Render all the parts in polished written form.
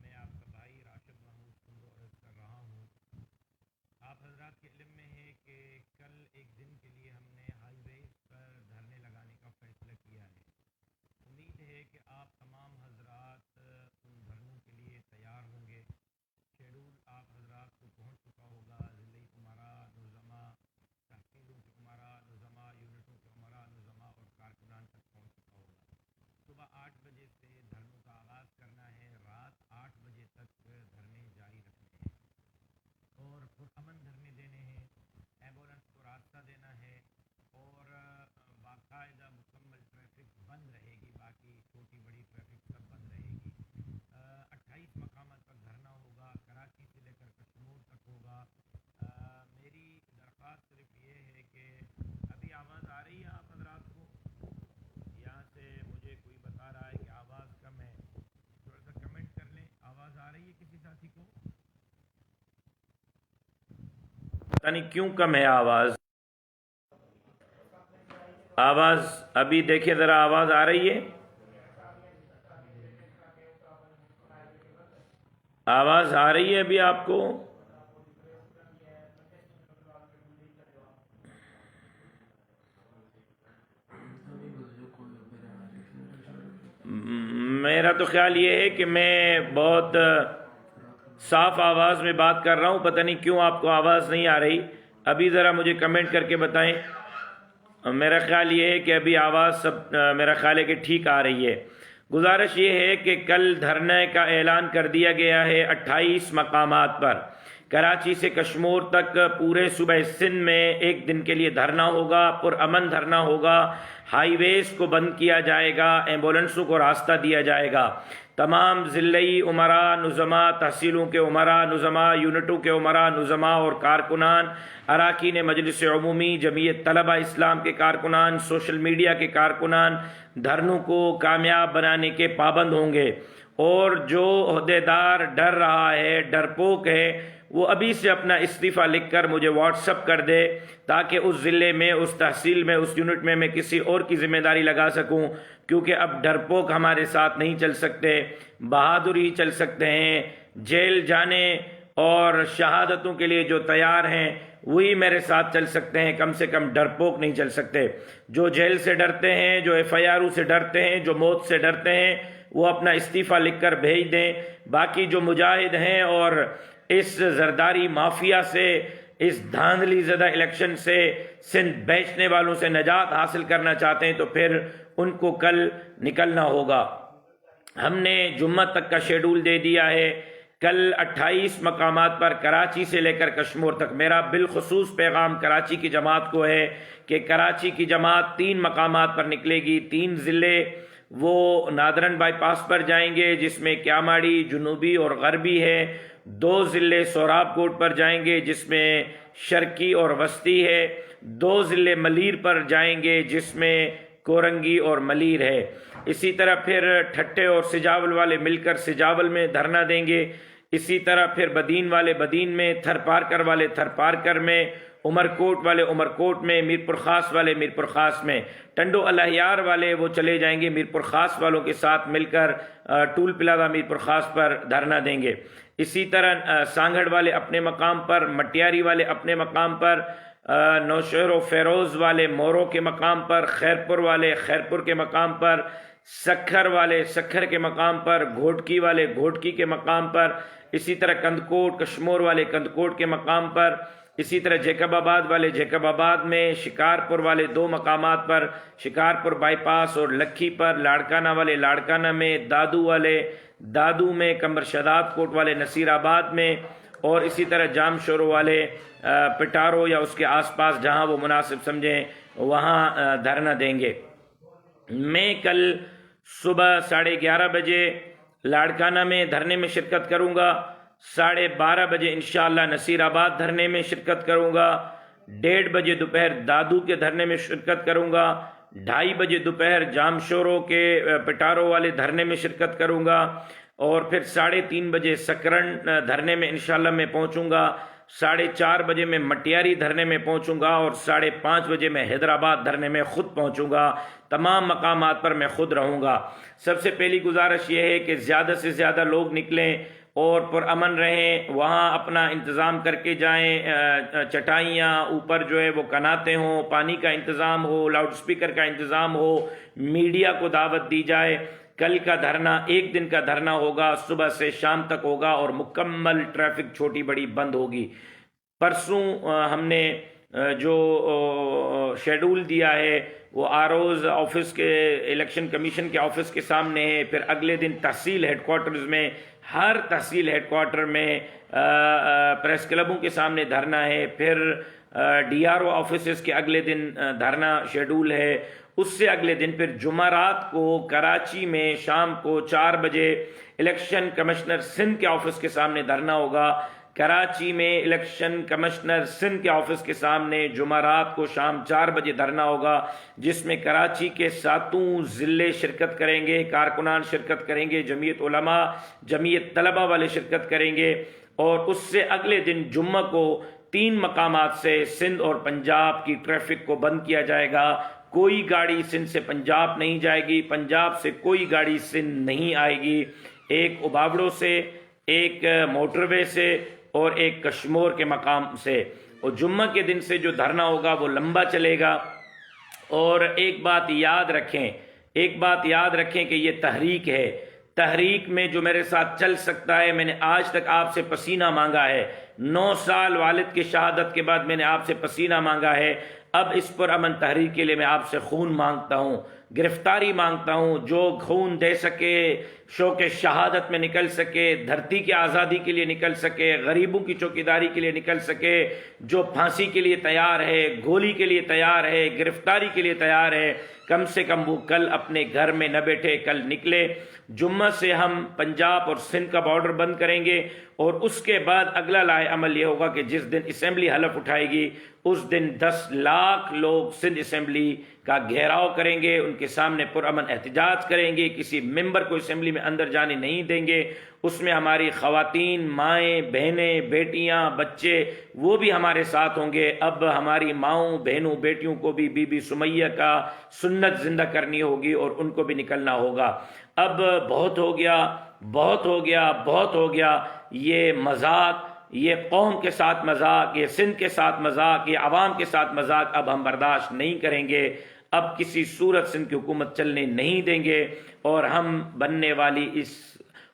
میں آپ کا بھائی راشد محمود کنڈو عرض کر رہا ہوں. آپ حضرات کے علم میں ہے کہ کل ایک دن کے لیے ہم نے ہائی ویز پر دھرنے لگانے کا فیصلہ کیا ہے. امید ہے کہ آپ تمام حضرات ان دھرنوں کے لیے تیار ہوں گے. شیڈول آپ حضرات کو پہنچ چکا ہوگا. ضلعی عمرا، نظما، تحصیلوں کے عمرا، نظما، یونٹوں کے عمرا، نظما اور کارکنان تک پہنچ چکا ہوگا. صبح 8 بجے سے دھرنوں کا آغاز کرنا ہے. رات 8 بجے تک دھرنے جاری رکھنے ہیں اور پرامن دھرنے دینے ہیں. ایمبولنس کو راستہ دینا ہے اور باقاعدہ مکمل ٹریفک بند رہے گی. باقی چھوٹی بڑی ٹریفک سب بند رہے گی. 28 مقامات پر دھرنا ہوگا. کراچی سے لے کر کشمور تک ہوگا. میری درخواست صرف یہ ہے کہ ابھی آواز آ رہی ہے آپ حضرات کو؟ یہاں سے مجھے کوئی بتا رہا ہے کہ آواز کم ہے. تھوڑا سا کمنٹ کر لیں. آواز آ رہی ہے کسی ساتھی کو؟ پتہ نہیں کیوں کم ہے آواز. ابھی دیکھیں ذرا آواز آ رہی ہے؟ آواز آ رہی ہے ابھی آپ کو؟ میرا تو خیال یہ ہے کہ میں بہت صاف آواز میں بات کر رہا ہوں. پتہ نہیں کیوں آپ کو آواز نہیں آ رہی. ابھی ذرا مجھے کمنٹ کر کے بتائیں. میرا خیال یہ ہے کہ ابھی آواز میرا خیال ہے کہ ٹھیک آ رہی ہے. گزارش یہ ہے کہ کل دھرنے کا اعلان کر دیا گیا ہے 28 مقامات پر. کراچی سے کشمور تک پورے صوبہ سندھ میں ایک دن کے لیے دھرنا ہوگا. پرامن دھرنا ہوگا. ہائی ویز کو بند کیا جائے گا. ایمبولنسوں کو راستہ دیا جائے گا. تمام ضلعی عمرا، نظما، تحصیلوں کے عمرا، نظما، یونٹوں کے عمرا، نظما اور کارکنان، اراکین مجلس عمومی، جمعیت طلبہ اسلام کے کارکنان، سوشل میڈیا کے کارکنان دھرنوں کو کامیاب بنانے کے پابند ہوں گے. اور جو عہدیدار ڈر رہا ہے، ڈرپوک ہے، وہ ابھی سے اپنا استعفیٰ لکھ کر مجھے واٹس اپ کر دے تاکہ اس ضلع میں، اس تحصیل میں، اس یونٹ میں کسی اور کی ذمہ داری لگا سکوں. کیونکہ اب ڈرپوک ہمارے ساتھ نہیں چل سکتے. بہادر ہی چل سکتے ہیں. جیل جانے اور شہادتوں کے لیے جو تیار ہیں وہی میرے ساتھ چل سکتے ہیں. کم سے کم ڈرپوک نہیں چل سکتے. جو جیل سے ڈرتے ہیں، جو ایف آئی آروں سے ڈرتے ہیں، جو موت سے ڈرتے ہیں، وہ اپنا استعفیٰ لکھ کر بھیج دیں. باقی جو مجاہد ہیں اور اس زرداری مافیا سے، اس دھاندلی زدہ الیکشن سے، سندھ بیچنے والوں سے نجات حاصل کرنا چاہتے ہیں تو پھر ان کو کل نکلنا ہوگا. ہم نے جمعہ تک کا شیڈول دے دیا ہے. کل 28 مقامات پر کراچی سے لے کر کشمور تک. میرا بالخصوص پیغام کراچی کی جماعت کو ہے کہ کراچی کی جماعت 3 مقامات پر نکلے گی. 3 ضلع وہ نادرن بائی پاس پر جائیں گے جس میں کیاماڑی جنوبی اور غربی ہے. 2 ضلع سوراب کوٹ پر جائیں گے جس میں شرقی اور وسطی ہے. 2 ضلع ملیر پر جائیں گے جس میں کورنگی اور ملیر ہے. اسی طرح پھر ٹھٹے اور سجاول والے مل کر سجاول میں دھرنا دیں گے. اسی طرح پھر بدین والے بدین میں، تھر پارکر والے تھر پارکر میں، عمرکوٹ والے عمرکوٹ میں، میرپور خاص والے میرپور خاص میں. ٹنڈو الہیار والے وہ چلے جائیں گے میرپور خاص والوں کے ساتھ مل کر ٹول پلازا میرپور خاص پر دھرنا دیں گے. اسی طرح سانگھڑ والے اپنے مقام پر، مٹیاری والے اپنے مقام پر، نوشہر و فیروز والے مورو کے مقام پر، خیرپور والے خیرپور کے مقام پر، سکھر والے سکھر کے مقام پر، گھوٹکی والے گھوٹکی کے مقام پر، اسی طرح کندکوٹ کشمور والے کندکوٹ کے مقام پر، اسی طرح جیکب آباد والے جیکب آباد میں، شکارپور والے 2 مقامات پر، شکارپور بائی پاس اور لکھی پر، لاڑکانہ والے لاڑکانہ میں، دادو والے دادو میں، کمبر شداد کوٹ والے نصیر آباد میں، اور اسی طرح جام شورو والے پٹارو یا اس کے آس پاس جہاں وہ مناسب سمجھیں وہاں دھرنا دیں گے۔ میں کل صبح 11:30 بجے لاڑکانہ میں دھرنے میں شرکت کروں گا، 12:30 بجے انشاءاللہ نصیر آباد دھرنے میں شرکت کروں گا، 1:30 بجے دوپہر دادو کے دھرنے میں شرکت کروں گا، 2:30 بجے دوپہر جام شورو کے پٹارو والے دھرنے میں شرکت کروں گا، اور پھر 3:30 بجے سکرن دھرنے میں انشاءاللہ میں پہنچوں گا، 4:30 بجے میں مٹیاری دھرنے میں پہنچوں گا، اور 5:30 بجے میں حیدرآباد دھرنے میں خود پہنچوں گا۔ تمام مقامات پر میں خود رہوں گا۔ سب سے پہلی گزارش یہ ہے کہ زیادہ سے زیادہ لوگ نکلیں اور پرامن رہیں، وہاں اپنا انتظام کر کے جائیں، چٹائیاں اوپر جو ہے وہ کناتے ہوں، پانی کا انتظام ہو، لاؤڈ سپیکر کا انتظام ہو، میڈیا کو دعوت دی جائے۔ کل کا دھرنا 1 دن کا دھرنا ہوگا، صبح سے شام تک ہوگا، اور مکمل ٹریفک چھوٹی بڑی بند ہوگی۔ پرسوں ہم نے جو شیڈول دیا ہے وہ آروز آفس کے الیکشن کمیشن کے آفس کے سامنے ہے، پھر اگلے دن تحصیل ہیڈ کوارٹرز میں، ہر تحصیل ہیڈ کوارٹر میں پریس کلبوں کے سامنے دھرنا ہے، پھر ڈی آر او آفیسز کے اگلے دن دھرنا شیڈول ہے۔ اس سے اگلے دن پھر جمعرات کو کراچی میں شام کو 4 بجے الیکشن کمشنر سندھ کے آفس کے سامنے دھرنا ہوگا۔ کراچی میں الیکشن کمشنر سندھ کے آفس کے سامنے جمعرات کو شام 4 بجے دھرنا ہوگا، جس میں کراچی کے 7 ضلع شرکت کریں گے، کارکنان شرکت کریں گے، جمعیت علماء، جمعیت طلبہ والے شرکت کریں گے، اور اس سے اگلے دن جمعہ کو 3 مقامات سے سندھ اور پنجاب کی ٹریفک کو بند کیا جائے گا۔ کوئی گاڑی سندھ سے پنجاب نہیں جائے گی، پنجاب سے کوئی گاڑی سندھ نہیں آئے گی، ایک ابابڑوں سے، ایک موٹر وے سے، اور ایک کشمور کے مقام سے۔ اور جمعہ کے دن سے جو دھرنا ہوگا وہ لمبا چلے گا۔ اور ایک بات یاد رکھیں کہ یہ تحریک ہے، تحریک میں جو میرے ساتھ چل سکتا ہے، میں نے آج تک آپ سے پسینہ مانگا ہے، 9 سال والد کی شہادت کے بعد میں نے آپ سے پسینہ مانگا ہے، اب اس پر امن تحریک کے لیے میں آپ سے خون مانگتا ہوں، گرفتاری مانگتا ہوں۔ جو خون دے سکے، شوق شہادت میں نکل سکے، دھرتی کی آزادی کے لیے نکل سکے، غریبوں کی چوکیداری کے لیے نکل سکے، جو پھانسی کے لیے تیار ہے، گولی کے لیے تیار ہے، گرفتاری کے لیے تیار ہے، کم سے کم وہ کل اپنے گھر میں نہ بیٹھے، کل نکلے۔ جمعہ سے ہم پنجاب اور سندھ کا بارڈر بند کریں گے، اور اس کے بعد اگلا لائحہ عمل یہ ہوگا کہ جس دن اسمبلی حلف اٹھائے گی اس دن 10 لاکھ لوگ سندھ اسمبلی کا گھیراؤ کریں گے، ان کے سامنے پرامن احتجاج کریں گے، کسی ممبر کو اسمبلی میں اندر جانے نہیں دیں گے۔ اس میں ہماری خواتین، مائیں، بہنیں، بیٹیاں، بچے وہ بھی ہمارے ساتھ ہوں گے۔ اب ہماری ماؤں، بہنوں، بیٹیوں کو بھی بی بی سمیہ کا سنت زندہ کرنی ہوگی، اور ان کو بھی نکلنا ہوگا۔ اب بہت ہو گیا یہ مذاق، یہ قوم کے ساتھ مذاق، یہ سندھ کے ساتھ مذاق، یہ عوام کے ساتھ مذاق اب ہم برداشت نہیں کریں گے۔ اب کسی صورت سندھ کی حکومت چلنے نہیں دیں گے، اور ہم بننے والی اس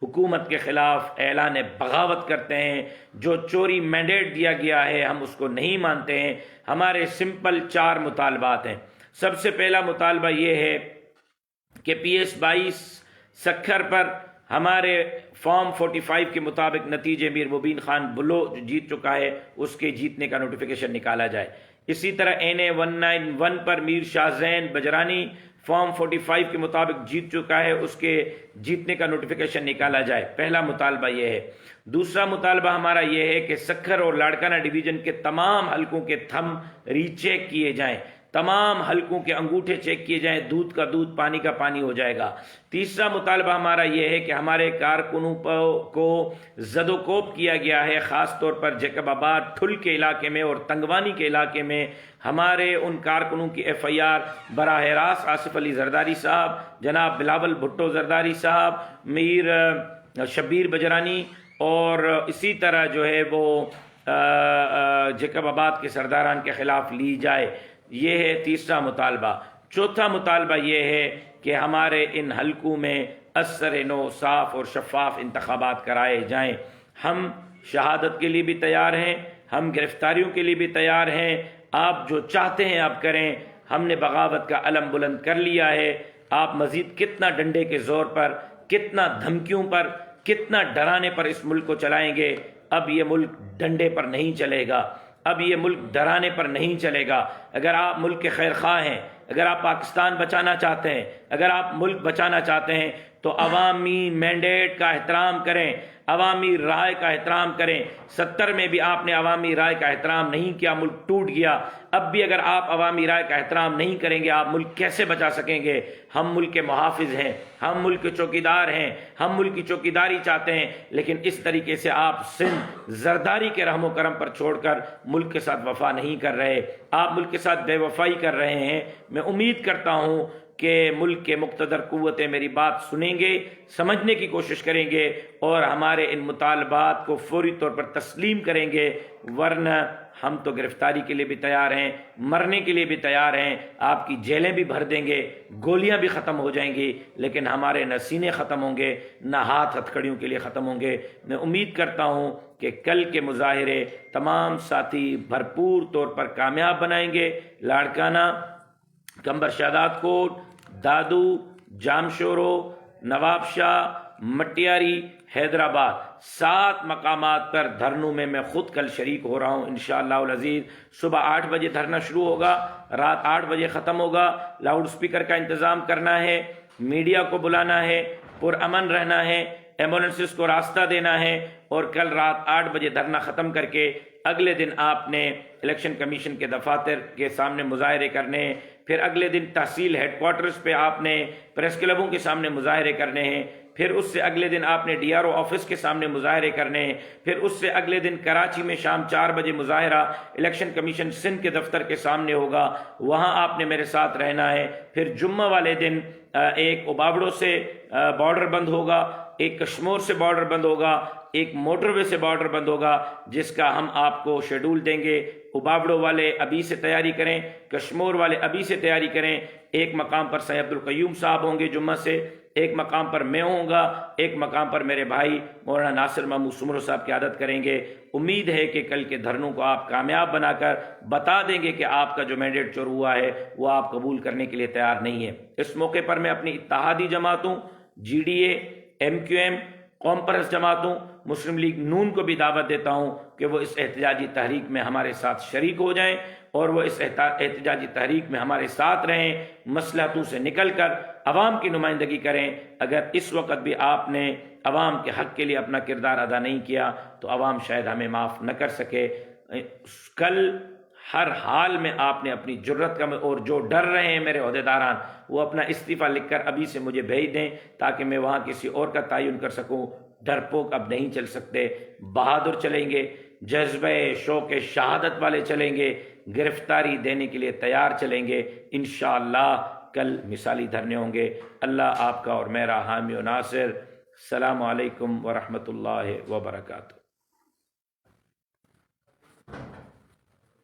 حکومت کے خلاف اعلان بغاوت کرتے ہیں۔ جو چوری مینڈیٹ دیا گیا ہے ہم اس کو نہیں مانتے ہیں۔ ہمارے سمپل 4 مطالبات ہیں۔ سب سے پہلا مطالبہ یہ ہے کہ PS 22 سکھر پر ہمارے فارم 45 کے مطابق نتیجے میر مبین خان بلو جو جیت چکا ہے اس کے جیتنے کا نوٹیفیکیشن نکالا جائے۔ اسی طرح NA 191 پر میر شاہ زین بجرانی فارم 45 کے مطابق جیت چکا ہے، اس کے جیتنے کا نوٹیفیکیشن نکالا جائے۔ پہلا مطالبہ یہ ہے۔ دوسرا مطالبہ ہمارا یہ ہے کہ سکھر اور لاڑکانہ ڈویژن کے تمام حلقوں کے تھم ری چیک کیے جائیں، تمام حلقوں کے انگوٹھے چیک کیے جائیں، دودھ کا دودھ، پانی کا پانی ہو جائے گا۔ تیسرا مطالبہ ہمارا یہ ہے کہ ہمارے کارکنوں کو زد و کوب کیا گیا ہے، خاص طور پر جیکب آباد ٹھل کے علاقے میں اور تنگوانی کے علاقے میں۔ ہمارے ان کارکنوں کی FIR براہ راست آصف علی زرداری صاحب، جناب بلاول بھٹو زرداری صاحب، میر شبیر بجرانی، اور اسی طرح جو ہے وہ جیکب آباد کے سرداران کے خلاف لی جائے۔ یہ ہے تیسرا مطالبہ۔ چوتھا مطالبہ یہ ہے کہ ہمارے ان حلقوں میں اثر نو صاف اور شفاف انتخابات کرائے جائیں۔ ہم شہادت کے لیے بھی تیار ہیں، ہم گرفتاریوں کے لیے بھی تیار ہیں، آپ جو چاہتے ہیں آپ کریں، ہم نے بغاوت کا علم بلند کر لیا ہے۔ آپ مزید کتنا ڈنڈے کے زور پر، کتنا دھمکیوں پر، کتنا ڈرانے پر اس ملک کو چلائیں گے؟ اب یہ ملک ڈنڈے پر نہیں چلے گا، اب یہ ملک ڈرانے پر نہیں چلے گا۔ اگر آپ ملک کے خیر خواہ ہیں، اگر آپ پاکستان بچانا چاہتے ہیں، اگر آپ ملک بچانا چاہتے ہیں تو عوامی مینڈیٹ کا احترام کریں، عوامی رائے کا احترام کریں۔ 70 میں بھی آپ نے عوامی رائے کا احترام نہیں کیا، ملک ٹوٹ گیا۔ اب بھی اگر آپ عوامی رائے کا احترام نہیں کریں گے، آپ ملک کیسے بچا سکیں گے؟ ہم ملک کے محافظ ہیں، ہم ملک کے چوکیدار ہیں، ہم ملک کی چوکیداری چاہتے ہیں، لیکن اس طریقے سے آپ سندھ زرداری کے رحم و کرم پر چھوڑ کر ملک کے ساتھ وفا نہیں کر رہے، آپ ملک کے ساتھ بے وفائی کر رہے ہیں۔ میں امید کرتا ہوں کہ ملک کے مقتدر قوتیں میری بات سنیں گے، سمجھنے کی کوشش کریں گے اور ہمارے ان مطالبات کو فوری طور پر تسلیم کریں گے، ورنہ ہم تو گرفتاری کے لیے بھی تیار ہیں، مرنے کے لیے بھی تیار ہیں، آپ کی جیلیں بھی بھر دیں گے، گولیاں بھی ختم ہو جائیں گی، لیکن ہمارے نہ سینے ختم ہوں گے، نہ ہاتھ ہتھکڑیوں کے لیے ختم ہوں گے۔ میں امید کرتا ہوں کہ کل کے مظاہرے تمام ساتھی بھرپور طور پر کامیاب بنائیں گے۔ لاڑکانہ، کمبر شاداد کوٹ، دادو، جامشورو، نواب شاہ، مٹیاری، حیدرآباد، 7 مقامات پر دھرنوں میں خود کل شریک ہو رہا ہوں انشاءاللہ العزیز۔ صبح 8 بجے دھرنا شروع ہوگا، رات 8 بجے ختم ہوگا۔ لاؤڈ سپیکر کا انتظام کرنا ہے، میڈیا کو بلانا ہے، پرامن رہنا ہے، ایمبولینسز کو راستہ دینا ہے، اور کل رات 8 بجے دھرنا ختم کر کے اگلے دن آپ نے الیکشن کمیشن کے دفاتر کے سامنے مظاہرے کرنے ہیں، پھر اگلے دن تحصیل ہیڈ کوارٹرز پہ آپ نے پریس کلبوں کے سامنے مظاہرے کرنے ہیں، پھر اس سے اگلے دن آپ نے ڈی آر او آفس کے سامنے مظاہرے کرنے ہیں، پھر اس سے اگلے دن کراچی میں شام 4 بجے مظاہرہ الیکشن کمیشن سندھ کے دفتر کے سامنے ہوگا، وہاں آپ نے میرے ساتھ رہنا ہے۔ پھر جمعہ والے دن ایک اوباوڑو سے بارڈر بند ہوگا، ایک کشمور سے بارڈر بند ہوگا، ایک موٹر وے سے بارڈر بند ہوگا، جس کا ہم آپ کو شیڈول دیں گے۔ اوباوڑو والے ابھی سے تیاری کریں، کشمور والے ابھی سے تیاری کریں۔ ایک مقام پر سید عبدالقیوم صاحب ہوں گے جمعہ سے، ایک مقام پر میں ہوں گا، ایک مقام پر میرے بھائی مولانا ناصر محمود سمرو صاحب قیادت کریں گے۔ امید ہے کہ کل کے دھرنوں کو آپ کامیاب بنا کر بتا دیں گے کہ آپ کا جو مینڈیٹ چور ہوا ہے وہ آپ قبول کرنے کے لیے تیار نہیں ہے۔ اس موقع پر میں اپنی اتحادی جماعتوں، G D A, M Q M, قوم پرست جماعتوں، مسلم لیگ نون کو بھی دعوت دیتا ہوں کہ وہ اس احتجاجی تحریک میں ہمارے ساتھ شریک ہو جائیں اور وہ اس احتجاجی تحریک میں ہمارے ساتھ رہیں، مصلحتوں سے نکل کر عوام کی نمائندگی کریں۔ اگر اس وقت بھی آپ نے عوام کے حق کے لیے اپنا کردار ادا نہیں کیا تو عوام شاید ہمیں معاف نہ کر سکے۔ کل ہر حال میں آپ نے اپنی جرت کا، اور جو ڈر رہے ہیں میرے عہدیداران وہ اپنا استعفیٰ لکھ کر ابھی سے مجھے بھیج دیں تاکہ میں وہاں کسی اور کا تعین کر سکوں۔ ڈرپوک اب نہیں چل سکتے، بہادر چلیں گے، جذبہ شوق شہادت والے چلیں گے، گرفتاری دینے کے لیے تیار چلیں گے۔ انشاءاللہ کل مثالی دھرنے ہوں گے۔ اللہ آپ کا اور میرا حامی و ناصر۔ السلام علیکم ورحمۃ اللہ وبرکاتہ۔